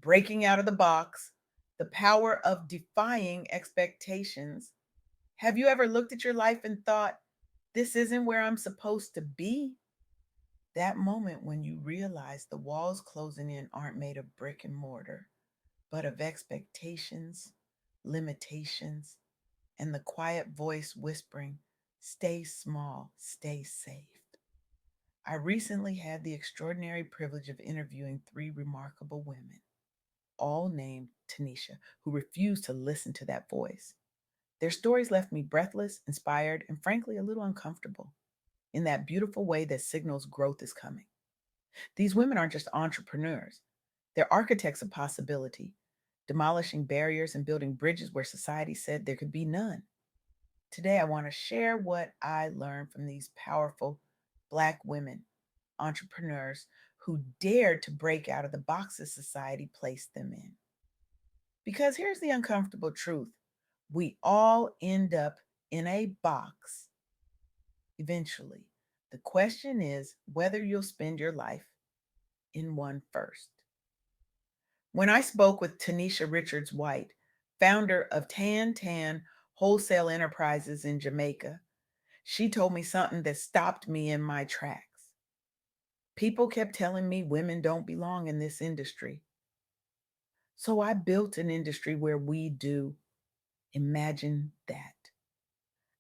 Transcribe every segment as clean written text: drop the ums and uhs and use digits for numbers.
breaking out of the box, the power of defying expectations. Have you ever looked at your life and thought, this isn't where I'm supposed to be? That moment when you realize the walls closing in aren't made of brick and mortar, but of expectations, limitations, and the quiet voice whispering, stay small, stay safe. I recently had the extraordinary privilege of interviewing three remarkable women, all named Tanisha, who refused to listen to that voice. Their stories left me breathless, inspired, and frankly a little uncomfortable in that beautiful way that signals growth is coming. These women aren't just entrepreneurs, they're architects of possibility, demolishing barriers and building bridges where society said there could be none. Today, I want to share what I learned from these powerful Black women, entrepreneurs who dared to break out of the boxes society placed them in. Because here's the uncomfortable truth, we all end up in a box eventually. The question is whether you'll spend your life in one first. When I spoke with Tanisha Richards White, founder of Tan Wholesale Enterprises in Jamaica, she told me something that stopped me in my tracks. People kept telling me women don't belong in this industry. So I built an industry where we do. Imagine that.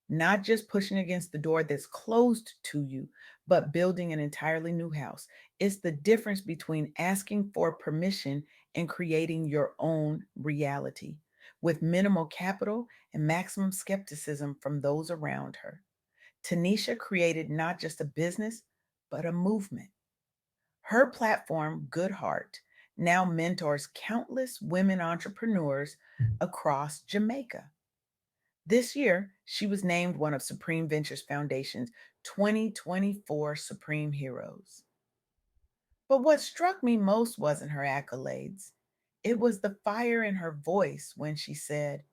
Not just pushing against the door that's closed to you, but building an entirely new house. It's the difference between asking for permission and creating your own reality with minimal capital and maximum skepticism from those around her. Tanisha created not just a business, but a movement. Her platform, Good Heart, now mentors countless women entrepreneurs across Jamaica. This year, she was named one of Supreme Ventures Foundation's 2024 Supreme Heroes. But what struck me most wasn't her accolades. It was the fire in her voice when she said,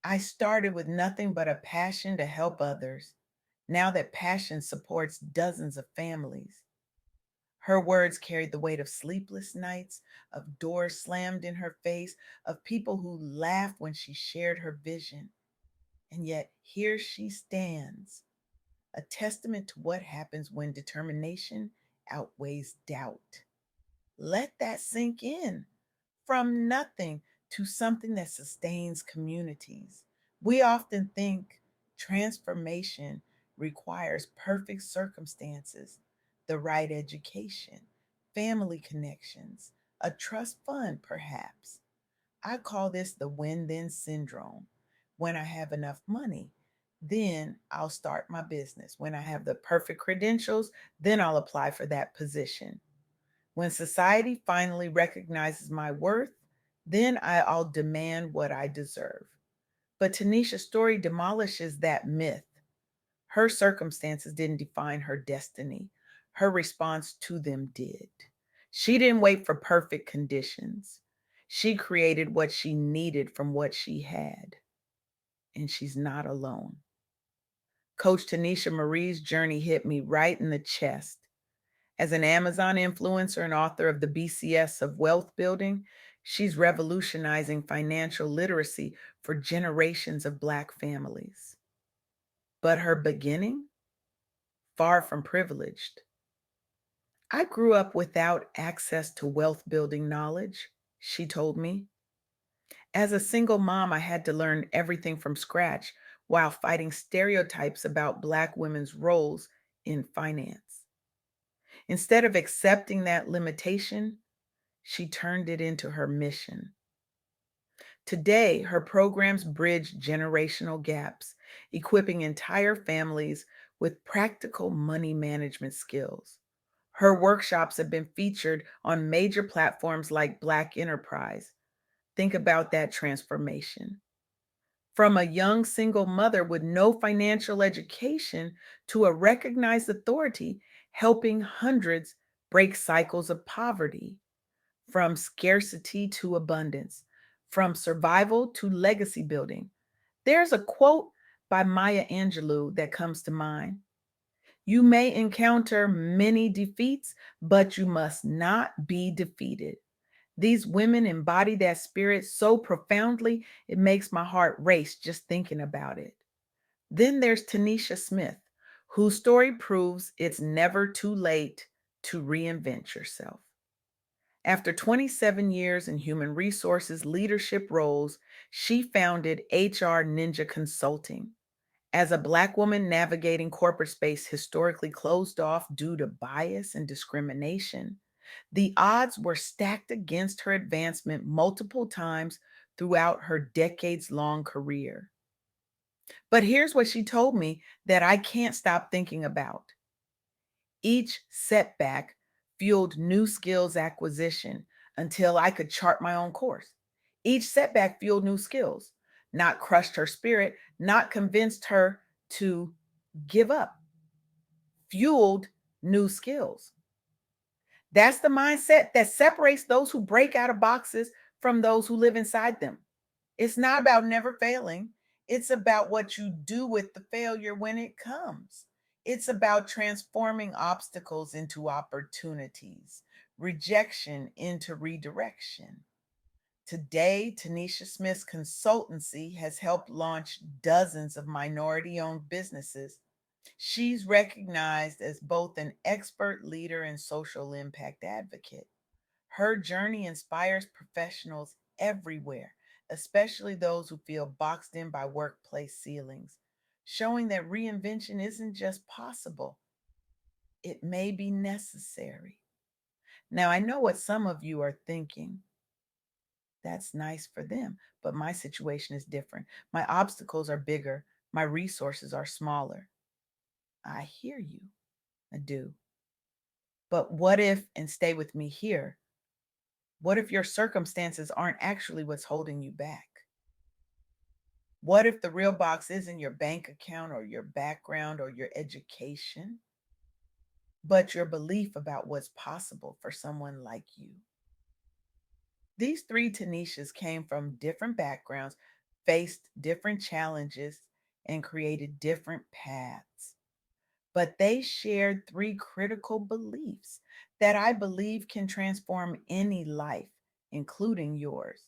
I started with nothing but a passion to help others. Now that passion supports dozens of families. Her words carried the weight of sleepless nights, of doors slammed in her face, of people who laughed when she shared her vision. And yet, here she stands, a testament to what happens when determination outweighs doubt. Let that sink in. From nothing to something that sustains communities. We often think transformation requires perfect circumstances, the right education, family connections, a trust fund, perhaps. I call this the win then syndrome. When I have enough money, then I'll start my business. When I have the perfect credentials, then I'll apply for that position. When society finally recognizes my worth, then I'll demand what I deserve. But Tanisha's story demolishes that myth. Her circumstances didn't define her destiny, her response to them did. She didn't wait for perfect conditions. She created what she needed from what she had. And she's not alone. Coach Tanisha Marie's journey hit me right in the chest. As an Amazon influencer and author of the BCS of wealth building, she's revolutionizing financial literacy for generations of Black families. But her beginning, far from privileged. I grew up without access to wealth building knowledge, she told me. As a single mom, I had to learn everything from scratch while fighting stereotypes about Black women's roles in finance. Instead of accepting that limitation, she turned it into her mission. Today, her programs bridge generational gaps, equipping entire families with practical money management skills. Her workshops have been featured on major platforms like Black Enterprise. Think about that transformation. From a young single mother with no financial education to a recognized authority, helping hundreds break cycles of poverty, from scarcity to abundance, from survival to legacy building. There's a quote by Maya Angelou that comes to mind. You may encounter many defeats, but you must not be defeated. These women embody that spirit so profoundly, it makes my heart race just thinking about it. Then there's Tanisha Smith, whose story proves it's never too late to reinvent yourself. After 27 years in human resources leadership roles, she founded HR Ninja Consulting. As a Black woman navigating corporate space historically closed off due to bias and discrimination, the odds were stacked against her advancement multiple times throughout her decades long career. But here's what she told me that I can't stop thinking about. Each setback fueled new skills acquisition until I could chart my own course. Each setback fueled new skills, not crushed her spirit, not convinced her to give up, fueled new skills. That's the mindset that separates those who break out of boxes from those who live inside them. It's not about never failing. It's about what you do with the failure when it comes. It's about transforming obstacles into opportunities, rejection into redirection. Today, Tanisha Smith's consultancy has helped launch dozens of minority owned businesses. She's recognized as both an expert leader and social impact advocate. Her journey inspires professionals everywhere, especially those who feel boxed in by workplace ceilings, showing that reinvention isn't just possible, it may be necessary. Now, I know what some of you are thinking. That's nice for them, but my situation is different. My obstacles are bigger, my resources are smaller. I hear you, I do. But what if, and stay with me here, what if your circumstances aren't actually what's holding you back? What if the real box isn't your bank account or your background or your education, but your belief about what's possible for someone like you? These three Tanishas came from different backgrounds, faced different challenges, and created different paths. But they shared three critical beliefs that I believe can transform any life, including yours.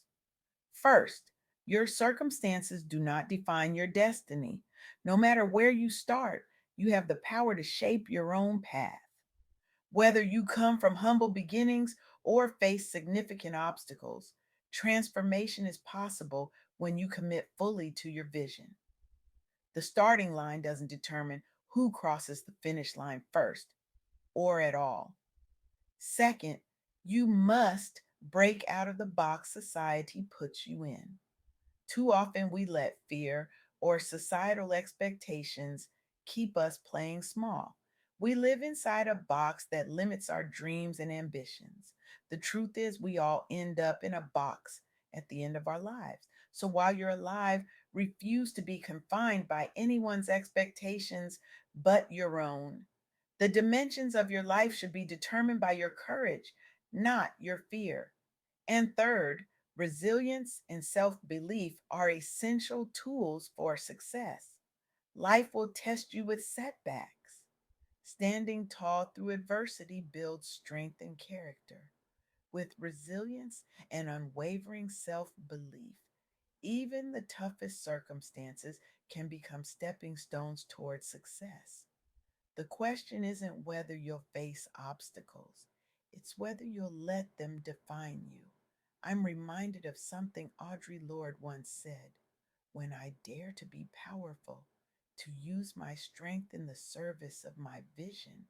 First, your circumstances do not define your destiny. No matter where you start, you have the power to shape your own path. Whether you come from humble beginnings or face significant obstacles, transformation is possible when you commit fully to your vision. The starting line doesn't determine who crosses the finish line first or at all. Second, you must break out of the box society puts you in. Too often we let fear or societal expectations keep us playing small. We live inside a box that limits our dreams and ambitions. The truth is, we all end up in a box at the end of our lives. So while you're alive, refuse to be confined by anyone's expectations but your own. The dimensions of your life should be determined by your courage, not your fear. And third, resilience and self belief are essential tools for success. Life will test you with setbacks. Standing tall through adversity builds strength and character. With resilience and unwavering self belief, even the toughest circumstances can become stepping stones towards success. The question isn't whether you'll face obstacles, it's whether you'll let them define you. I'm reminded of something Audre Lorde once said: when I dare to be powerful, to use my strength in the service of my vision,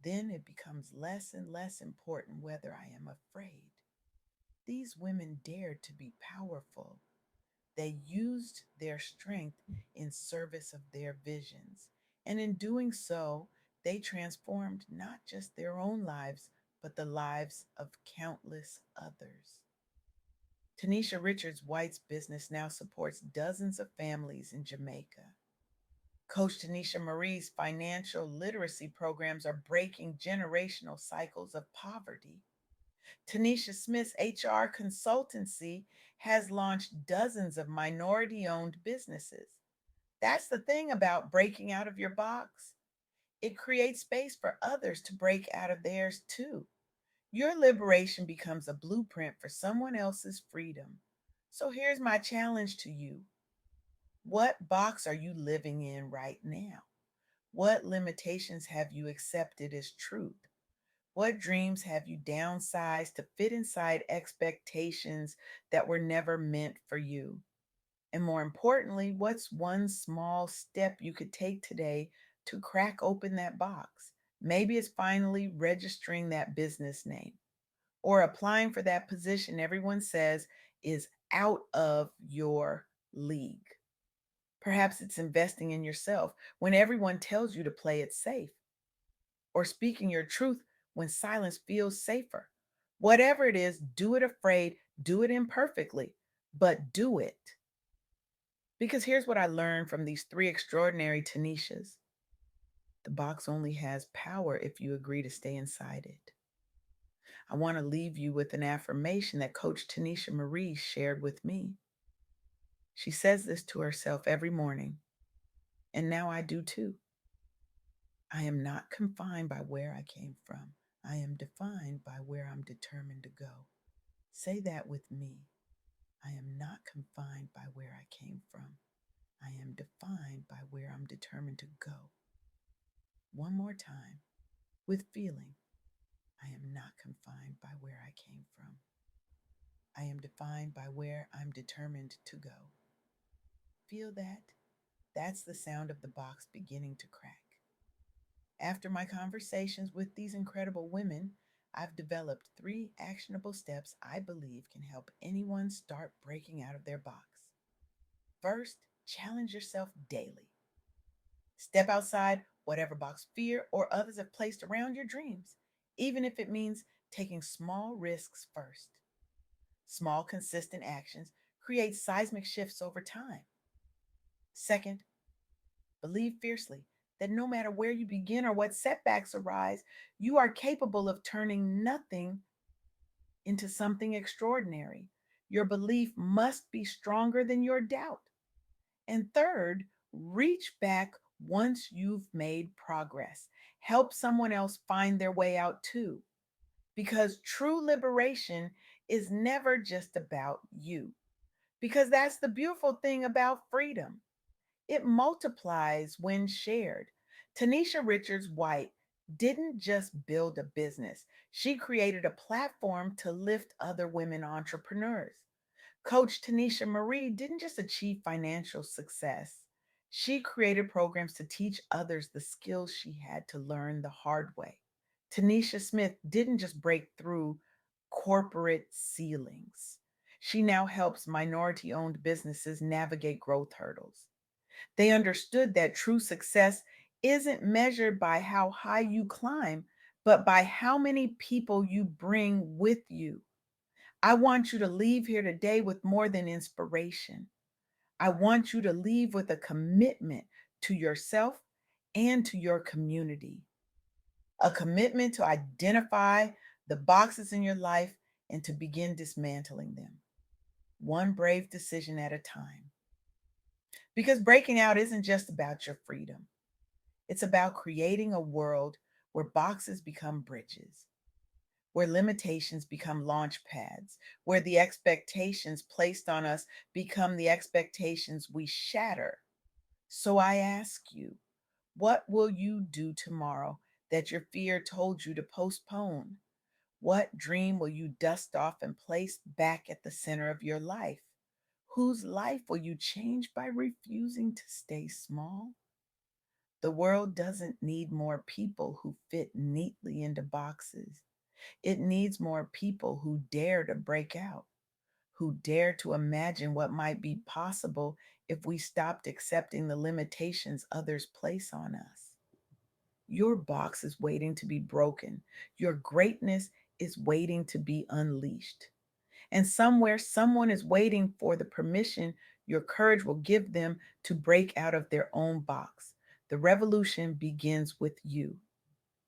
then it becomes less and less important whether I am afraid. These women dared to be powerful. They used their strength in service of their visions. And in doing so, they transformed not just their own lives, but the lives of countless others. Tanisha Richards White's business now supports dozens of families in Jamaica. Coach Tanisha Marie's financial literacy programs are breaking generational cycles of poverty. Tanisha Smith's HR consultancy has launched dozens of minority owned businesses. That's the thing about breaking out of your box. It creates space for others to break out of theirs too. Your liberation becomes a blueprint for someone else's freedom. So here's my challenge to you. What box are you living in right now? What limitations have you accepted as truth? What dreams have you downsized to fit inside expectations that were never meant for you? And more importantly, what's one small step you could take today to crack open that box? Maybe it's finally registering that business name or applying for that position everyone says is out of your league. Perhaps it's investing in yourself when everyone tells you to play it safe, or speaking your truth when silence feels safer. Whatever it is, do it afraid, do it imperfectly, but do it. Because here's what I learned from these three extraordinary Tanishas: the box only has power if you agree to stay inside it. I want to leave you with an affirmation that Coach Tanisha Marie shared with me. She says this to herself every morning, and now I do too. I am not confined by where I came from. I am defined by where I'm determined to go. Say that with me. I am not confined by where I came from. I am defined by where I'm determined to go. One more time, with feeling. I am not confined by where I came from. I am defined by where I'm determined to go. Feel that? That's the sound of the box beginning to crack. After my conversations with these incredible women, I've developed 3 actionable steps I believe can help anyone start breaking out of their box. First, challenge yourself daily. Step outside whatever box fear or others have placed around your dreams, even if it means taking small risks first. Small, consistent actions create seismic shifts over time. Second, believe fiercely that no matter where you begin or what setbacks arise, you are capable of turning nothing into something extraordinary. Your belief must be stronger than your doubt. And third, reach back once you've made progress. Help someone else find their way out too. Because true liberation is never just about you. Because that's the beautiful thing about freedom. It multiplies when shared. Tanisha Richards White didn't just build a business, she created a platform to lift other women entrepreneurs. Coach Tanisha Marie didn't just achieve financial success, she created programs to teach others the skills she had to learn the hard way. Tanisha Smith didn't just break through corporate ceilings. She now helps minority owned businesses navigate growth hurdles. They understood that true success isn't measured by how high you climb, but by how many people you bring with you. I want you to leave here today with more than inspiration. I want you to leave with a commitment to yourself and to your community, a commitment to identify the boxes in your life and to begin dismantling them, one brave decision at a time. Because breaking out isn't just about your freedom, it's about creating a world where boxes become bridges, where limitations become launch pads, where the expectations placed on us become the expectations we shatter. So I ask you, what will you do tomorrow that your fear told you to postpone? What dream will you dust off and place back at the center of your life? Whose life will you change by refusing to stay small? The world doesn't need more people who fit neatly into boxes. It needs more people who dare to break out, who dare to imagine what might be possible if we stopped accepting the limitations others place on us. Your box is waiting to be broken. Your greatness is waiting to be unleashed. And somewhere, someone is waiting for the permission your courage will give them to break out of their own box. The revolution begins with you,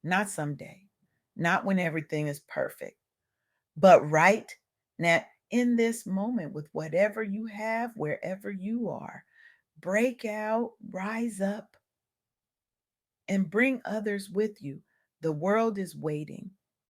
not someday, not when everything is perfect, but right now, in this moment, with whatever you have, wherever you are, break out, rise up, and bring others with you. The world is waiting.